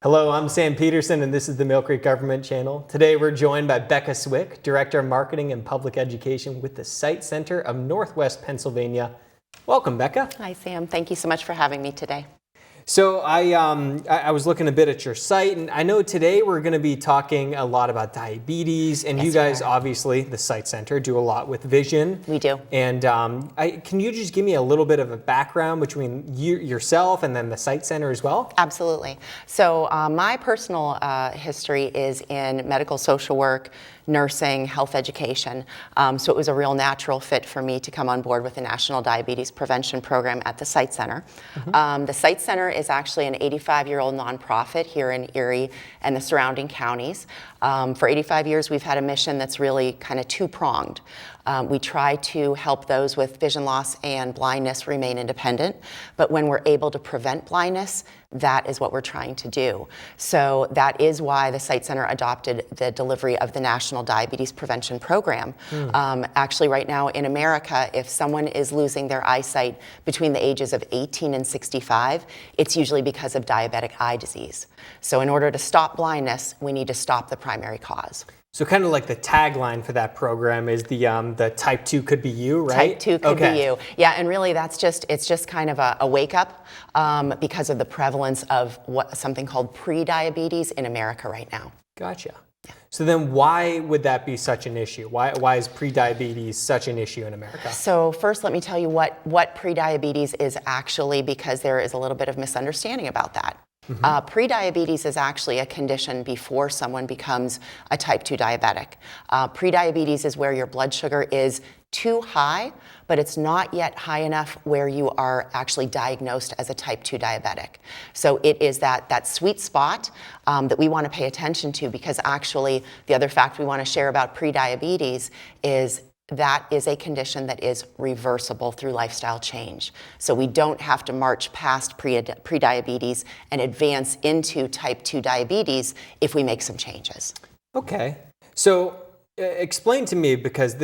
Hello, I'm Sam Peterson, and this is the Millcreek Government Channel. Today we're joined by Rebecca Swick, Director of Marketing and Public Education with the Sight Center of Northwest Pennsylvania. Welcome, Becca. Hi, Sam. Thank you so much for having me today. So I was looking a bit at your site, and I know today we're going to be talking a lot about diabetes, and Yes, you guys we are. obviously, the Sight Center, do a lot with vision. We do. And can you just give me a little bit of a background between yourself and then the Sight Center as well? Absolutely. So my personal history is in medical social work, nursing, health education. So it was a real natural fit for me to come on board with the National Diabetes Prevention Program at the Sight Center. The Sight Center is actually an 85-year-old nonprofit here in Erie and the surrounding counties. For 85 years, we've had a mission that's really kind of two-pronged. We try to help those with vision loss and blindness remain independent, but when we're able to prevent blindness, that is what we're trying to do. So that is why the Sight Center adopted the delivery of the National Diabetes Prevention Program. Actually, right now in America, if someone is losing their eyesight between the ages of 18 and 65, it's usually because of diabetic eye disease. So in order to stop blindness, we need to stop the primary cause. So kind of like the tagline for that program is the type 2 could be you, right? Type 2 could be you. Yeah, and really it's just kind of a wake up because of the prevalence of something called prediabetes in America right now. Gotcha. So then why would that be such an issue? Why is prediabetes such an issue in America? So first let me tell you what prediabetes is actually, because there is a little bit of misunderstanding about that. Prediabetes is actually a condition before someone becomes a type 2 diabetic. Prediabetes is where your blood sugar is too high, but it's not yet high enough where you are actually diagnosed as a type 2 diabetic. So it is that sweet spot that we want to pay attention to, because actually the other fact we want to share about prediabetes is that is a condition that is reversible through lifestyle change. So we don't have to march past prediabetes and advance into type 2 diabetes if we make some changes. Okay. So explain to me, because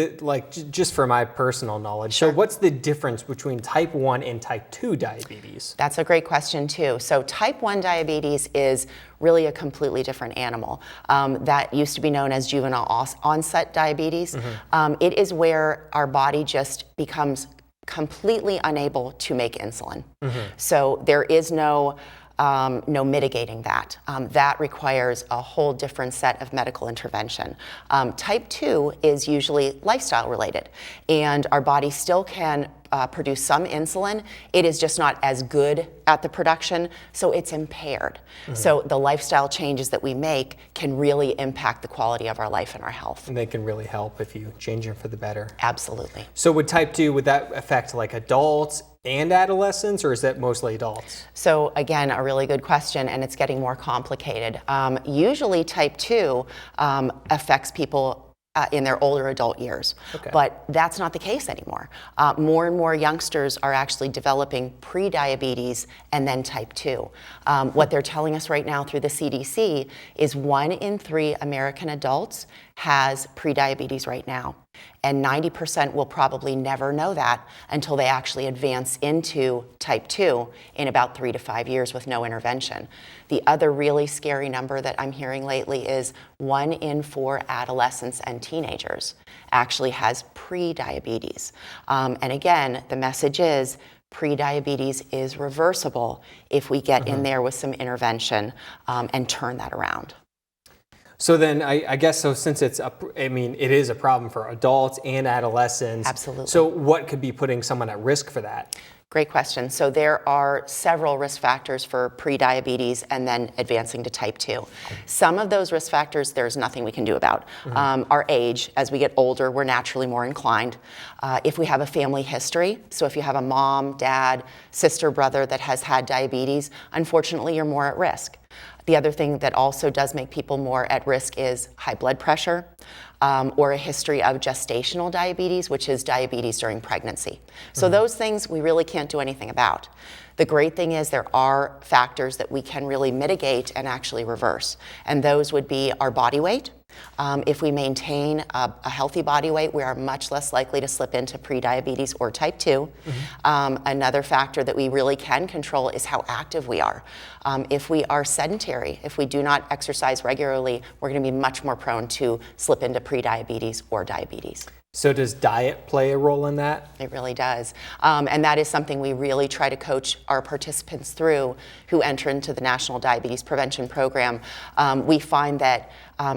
just for my personal knowledge, Sure. So what's the difference between type 1 and type 2 diabetes? That's a great question too. So type 1 diabetes is really a completely different animal. That used to be known as juvenile onset diabetes. It is where our body just becomes completely unable to make insulin. So there is no mitigating that. That requires a whole different set of medical intervention. Type 2 is usually lifestyle related, and our body still can produce some insulin. It is just not as good at the production, so it's impaired. So the lifestyle changes that we make can really impact the quality of our life and our health. And they can really help if you change them for the better. Absolutely. So would type 2, would that affect like adults and adolescents, or is that mostly adults? So again, a really good question, and it's getting more complicated. Usually type 2 affects people in their older adult years. Okay. But that's not the case anymore. More and more youngsters are actually developing prediabetes and then type 2. What they're telling us right now through the CDC is 1 in 3 American adults has prediabetes right now. And 90% will probably never know that until they actually advance into type 2 in about 3 to 5 years with no intervention. The other really scary number that I'm hearing lately is 1 in 4 adolescents and teenagers actually has prediabetes. And again, the message is prediabetes is reversible if we get in there with some intervention and turn that around. So then I guess, so since it is a problem for adults and adolescents. Absolutely. So what could be putting someone at risk for that? Great question. So there are several risk factors for prediabetes and then advancing to type 2. Some of those risk factors, there's nothing we can do about. Our age, as we get older, we're naturally more inclined. If we have a family history, so if you have a mom, dad, sister, brother that has had diabetes, unfortunately you're more at risk. The other thing that also does make people more at risk is high blood pressure, or a history of gestational diabetes, which is diabetes during pregnancy. So those things we really can't do anything about. The great thing is there are factors that we can really mitigate and actually reverse. And those would be our body weight. If we maintain a healthy body weight, we are much less likely to slip into prediabetes or type 2. Another factor that we really can control is how active we are. If we are sedentary, if we do not exercise regularly, we're going to be much more prone to slip into prediabetes or diabetes. So does diet play a role in that? It really does. And that is something we really try to coach our participants through who enter into the National Diabetes Prevention Program. We find that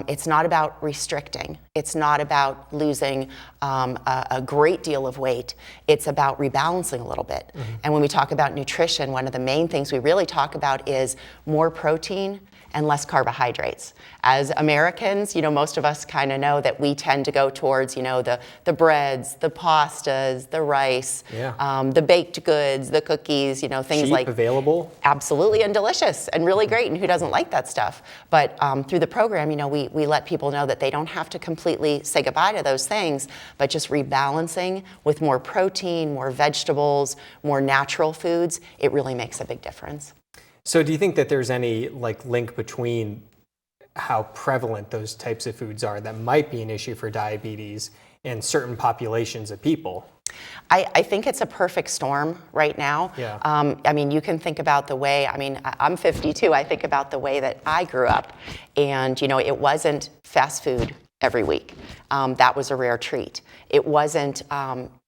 it's not about restricting. It's not about losing a great deal of weight. It's about rebalancing a little bit. And when we talk about nutrition, one of the main things we really talk about is more protein and less carbohydrates. As Americans, most of us kind of know that we tend to go towards, the breads, the pastas, the rice, the baked goods, the cookies, things Cheap, like available? Absolutely, and delicious and really great, and who doesn't like that stuff? But through the program, we let people know that they don't have to completely say goodbye to those things, but just rebalancing with more protein, more vegetables, more natural foods, it really makes a big difference. So do you think that there's any link between how prevalent those types of foods are that might be an issue for diabetes in certain populations of people? I think it's a perfect storm right now. Yeah. You can think about the way, I'm 52, I think about the way that I grew up, and it wasn't fast food every week. That was a rare treat. It wasn't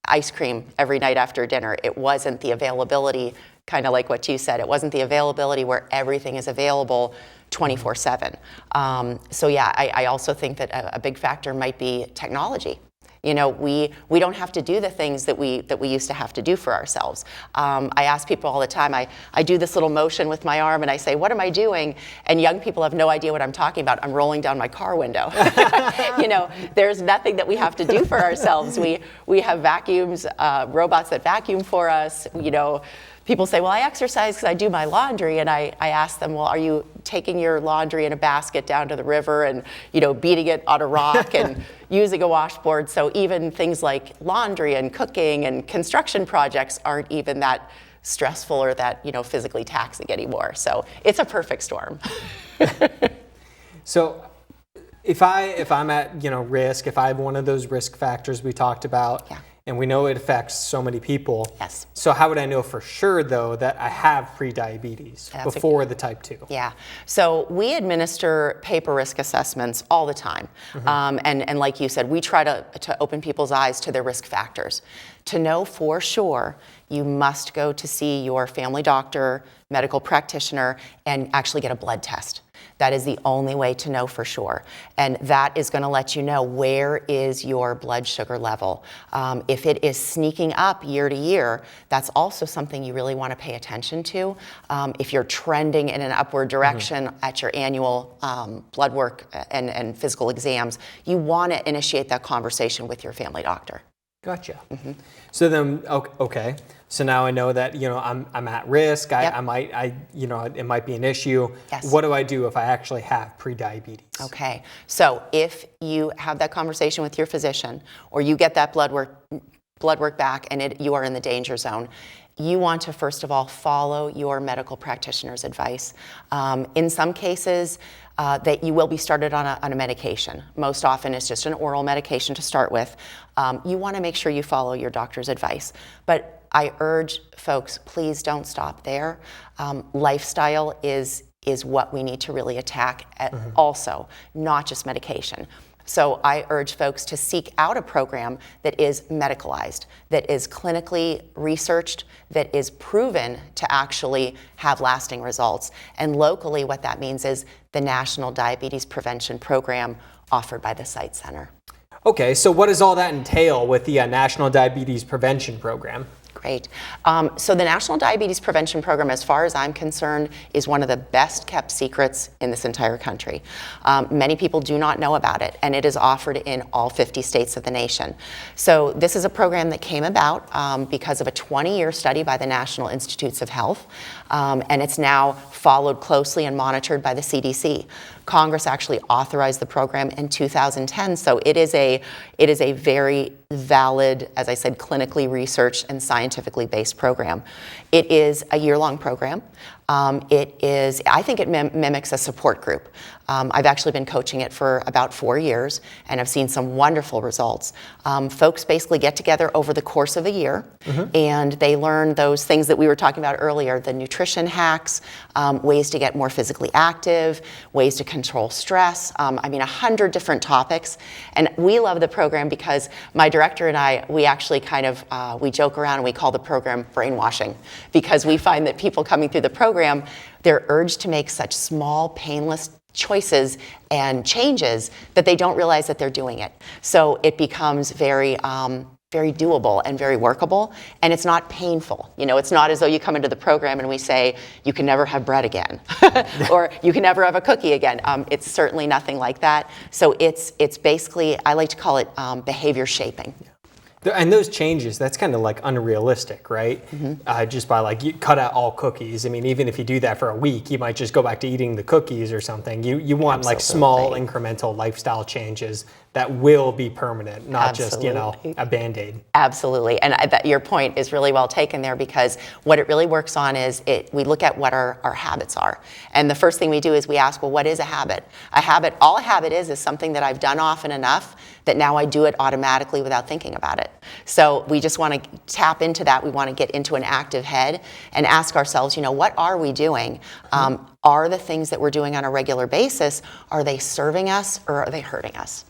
ice cream every night after dinner. It wasn't the availability, kind of like what you said, it wasn't the availability where everything is available 24/7. I also think that a big factor might be technology. We don't have to do the things that we used to have to do for ourselves. I ask people all the time, I do this little motion with my arm and I say, what am I doing? And young people have no idea what I'm talking about. I'm rolling down my car window. There's nothing that we have to do for ourselves. We have vacuums, robots that vacuum for us. People say, well, I exercise because I do my laundry, and I ask them, well, are you taking your laundry in a basket down to the river and, beating it on a rock and using a washboard? So even things like laundry and cooking and construction projects aren't even that stressful or that, physically taxing anymore. So it's a perfect storm. So if I'm at, risk, if I have one of those risk factors we talked about, yeah. And we know it affects so many people. Yes. So how would I know for sure, though, that I have prediabetes before the type 2? Yeah. So we administer paper risk assessments all the time. And like you said, we try to open people's eyes to their risk factors. To know for sure, you must go to see your family doctor, medical practitioner, and actually get a blood test. That is the only way to know for sure. And that is going to let you know where is your blood sugar level. If it is sneaking up year to year, that's also something you really want to pay attention to. If you're trending in an upward direction at your annual blood work and physical exams, you want to initiate that conversation with your family doctor. Gotcha. So then, okay. So now I know that I'm at risk. Yep. I might it might be an issue. Yes. What do I do if I actually have prediabetes? Okay. So if you have that conversation with your physician, or you get that blood work back, and you are in the danger zone, you want to first of all follow your medical practitioner's advice. In some cases, that you will be started on a medication. Most often it's just an oral medication to start with. You want to make sure you follow your doctor's advice. But I urge folks, please don't stop there. Lifestyle is what we need to really attack also, not just medication. So I urge folks to seek out a program that is medicalized, that is clinically researched, that is proven to actually have lasting results. And locally, what that means is the National Diabetes Prevention Program offered by the Sight Center. Okay, so what does all that entail with the National Diabetes Prevention Program? Great. So the National Diabetes Prevention Program, as far as I'm concerned, is one of the best kept secrets in this entire country. Many people do not know about it, and it is offered in all 50 states of the nation. So this is a program that came about because of a 20-year study by the National Institutes of Health, and it's now followed closely and monitored by the CDC. Congress actually authorized the program in 2010, so it is a very valid, as I said, clinically researched and scientifically based program. It is a year-long program. I think it mimics a support group. I've actually been coaching it for about 4 years, and I've seen some wonderful results. Folks basically get together over the course of a year, and they learn those things that we were talking about earlier, the nutrition hacks, ways to get more physically active, ways to control stress, 100 different topics. And we love the program because my director and I, we actually we joke around and we call the program brainwashing, because we find that people coming through the program, they're urged to make such small, painless choices and changes that they don't realize that they're doing it. So it becomes very doable and very workable, and it's not painful. It's not as though you come into the program and we say, you can never have bread again, or you can never have a cookie again. It's certainly nothing like that. So it's basically, I like to call it behavior shaping. And those changes, that's kind of like unrealistic, right? Just by you cut out all cookies. Even if you do that for a week, you might just go back to eating the cookies or something. You want small incremental lifestyle changes that will be permanent, not just, a Band-Aid. Absolutely. And your point is really well taken there, because what it really works on is we look at what our habits are. And the first thing we do is we ask, well, what is a habit? All a habit is something that I've done often enough that now I do it automatically without thinking about it. So we just want to tap into that. We want to get into an active head and ask ourselves, what are we doing? Are the things that we're doing on a regular basis, are they serving us or are they hurting us?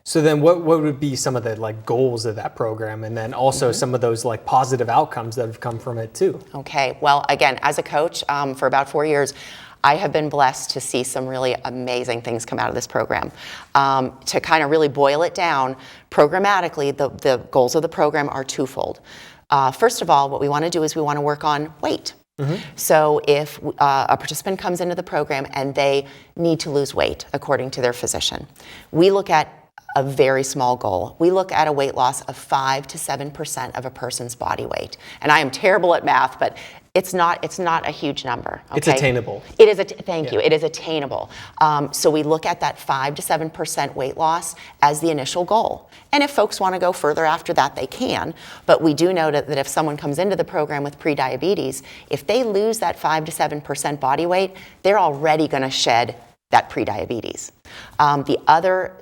So then what would be some of the goals of that program, and then also some of those positive outcomes that have come from it too? Okay, well, again, as a coach for about 4 years, I have been blessed to see some really amazing things come out of this program. To kind of really boil it down, programmatically, the goals of the program are twofold. First of all, what we want to do is we want to work on weight. So if a participant comes into the program and they need to lose weight, according to their physician, we look at a very small goal. We look at a weight loss of 5 to 7% of a person's body weight. And I am terrible at math, but it's not a huge number. Okay? It's attainable. It is. Thank you. It is attainable. So we look at that 5 to 7% weight loss as the initial goal. And if folks want to go further after that, they can. But we do know that if someone comes into the program with prediabetes, if they lose that 5 to 7% body weight, they're already going to shed that prediabetes. The other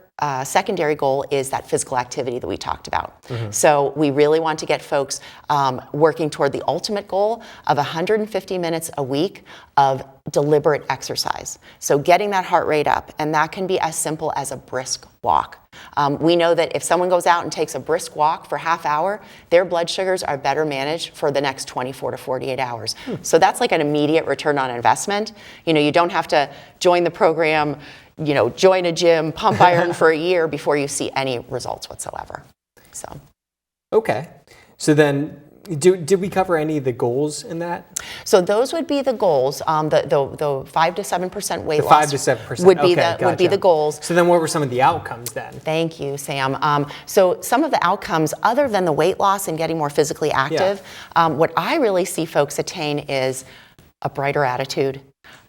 secondary goal is that physical activity that we talked about. So we really want to get folks working toward the ultimate goal of 150 minutes a week of deliberate exercise. So getting that heart rate up, and that can be as simple as a brisk walk. We know that if someone goes out and takes a brisk walk for half hour, their blood sugars are better managed for the next 24 to 48 hours. So that's like an immediate return on investment. You don't have to join the program, join a gym, pump iron for a year before you see any results whatsoever. So. Okay. So then, did we cover any of the goals in that? So those would be the goals. The 5 to 7% weight loss. 5 to 7% would be the goals. So then, what were some of the outcomes then? Thank you, Sam. So some of the outcomes, other than the weight loss and getting more physically active, what I really see folks attain is a brighter attitude.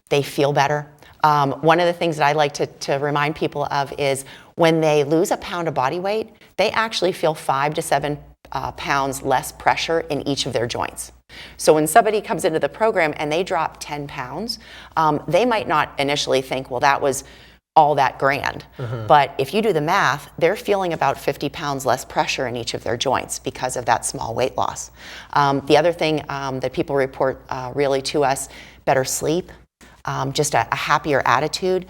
They feel better. One of the things that I like to remind people of is when they lose a pound of body weight, they actually feel 5 to 7 pounds less pressure in each of their joints. So when somebody comes into the program and they drop 10 pounds, they might not initially think, well, that was all that grand. But if you do the math, they're feeling about 50 pounds less pressure in each of their joints because of that small weight loss. The other thing that people report really to us, better sleep. Just a happier attitude.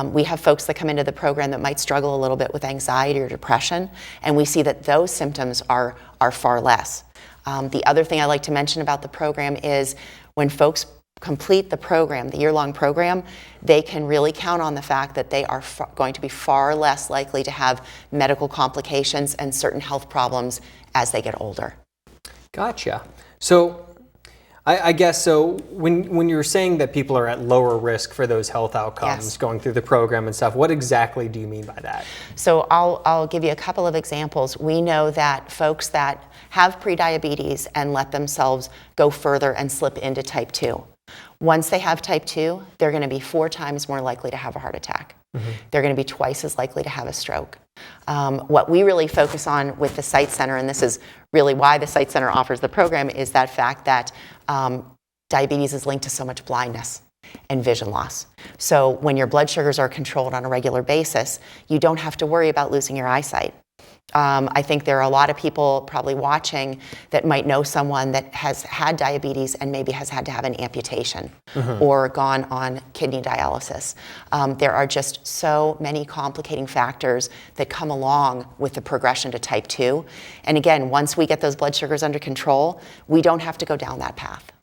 We have folks that come into the program that might struggle a little bit with anxiety or depression, and we see that those symptoms are far less. The other thing I like to mention about the program is when folks complete the program, the year-long program, they can really count on the fact that they are going to be far less likely to have medical complications and certain health problems as they get older. Gotcha. So I guess so when you're saying that people are at lower risk for those health outcomes going through the program and stuff, what exactly do you mean by that? So I'll give you a couple of examples. We know that folks that have prediabetes and let themselves go further and slip into type 2, once they have type 2, they're going to be 4 times more likely to have a heart attack. They're going to be twice as likely to have a stroke. What we really focus on with the Sight Center, and this is really why the Sight Center offers the program, is that fact that diabetes is linked to so much blindness. and vision loss. So when your blood sugars are controlled on a regular basis, you don't have to worry about losing your eyesight. I think there are a lot of people probably watching that might know someone that has had diabetes and maybe has had to have an amputation or gone on kidney dialysis. There are just so many complicating factors that come along with the progression to type 2. And again, once we get those blood sugars under control, we don't have to go down that path.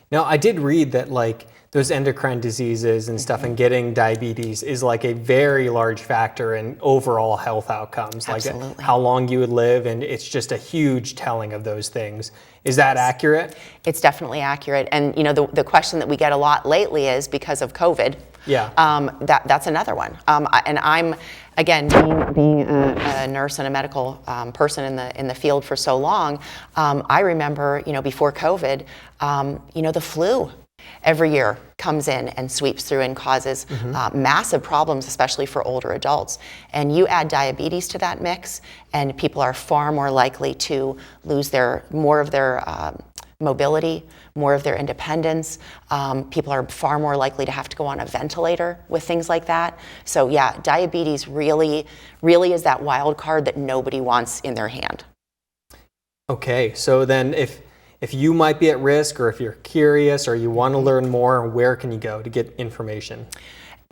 Now, I did read that like those endocrine diseases and stuff and getting diabetes is like a very large factor in overall health outcomes. Absolutely. Like how long you would live, and it's just a huge telling of those things. Is that accurate? It's definitely accurate. And you know, the question that we get a lot lately is because of COVID. Yeah. That's another one. And I'm, again, being a nurse and a medical person in the field for so long, I remember, you know, before COVID, you know, the flu every year comes in and sweeps through and causes massive problems, especially for older adults. And you add diabetes to that mix, and people are far more likely to lose more of their mobility, more of their independence. People are far more likely to have to go on a ventilator with things like that. So yeah, diabetes really is that wild card that nobody wants in their hand. Okay, so then if you might be at risk, or if you're curious or you want to learn more, where can you go to get information?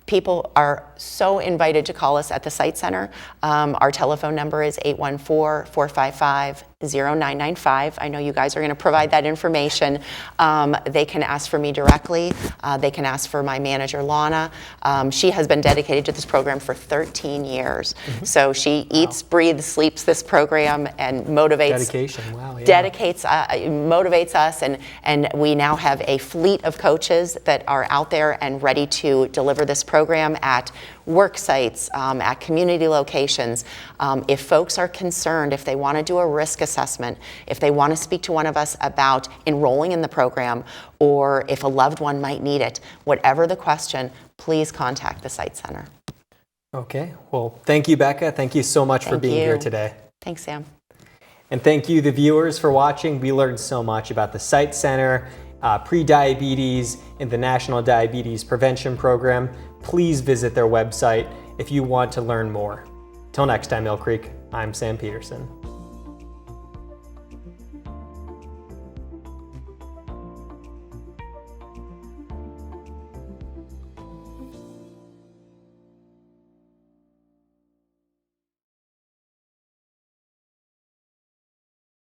People are so invited to call us at the Sight Center. Our telephone number is 814-455-0995. I know you guys are going to provide that information. They can ask for me directly. They can ask for my manager, Lana. She has been dedicated to this program for 13 years. So she eats, breathes, sleeps this program and motivates. Dedication, wow. Yeah. Motivates us, and we now have a fleet of coaches that are out there and ready to deliver this program at work sites, at community locations. If folks are concerned, if they want to do a risk assessment, if they want to speak to one of us about enrolling in the program, or if a loved one might need it, whatever the question, please contact the Sight Center. Okay, well, thank you, Becca. Thank you so much for being here today. Thanks, Sam. And thank you, the viewers, for watching. We learned so much about the Sight Center, pre-diabetes, and the National Diabetes Prevention Program. Please visit their website if you want to learn more. Till next time, Millcreek, I'm Sam Peterson.